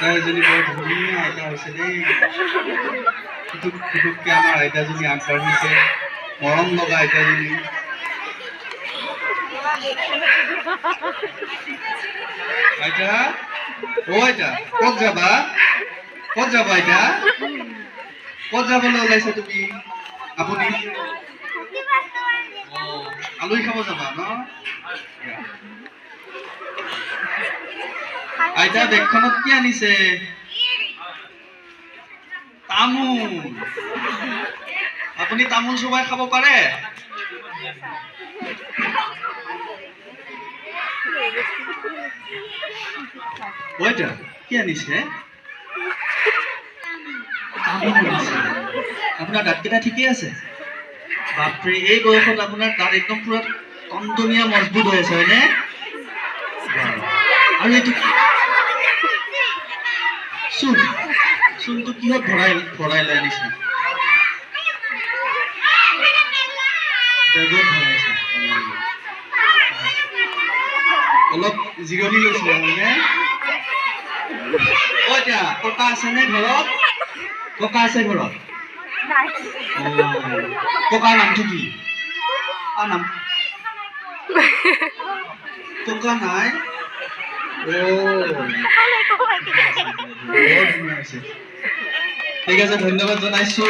এজনী বৰ ধুনীয়া আইতা হৈছে দেই। পুতুককে আমাৰ আইতাজনী আগবাঢ়িছে, মৰম লগা আইতাজনী। আইতা, অ আইতা, ক'ত যাবা? ক'ত যাবা আইতা? ক'ত যাবলৈ ওলাইছা তুমি? আপুনি আলহী খাব যাবা ন? আইতা বেগখনত কি আনিছে? তামোল। আপুনি তামোল চোবাই খাব পাৰে? আইতা কি আনিছে? তামোল আনিছে। আপোনাৰ দাঁতকেইটা ঠিকেই আছে? বাপৰে, এই বয়সত আপোনাৰ দাঁত একদম পুৰা টনটনীয়া মজবুত হৈ আছে হয়নে? আৰু এইটো চোন, চোনটো কিহত ভৰাই লৈ আনিছে? বেগত ভৰাইছে। অলপ জিৰণি লৈছিলে হয়নে? অ এতিয়া ককা আছেনে ঘৰত? ককা আছে ঘৰত? ককাৰ নামটো কি? নাম ককা নাই? ঠিক আছে, ধন্যবাদ জনাইছো।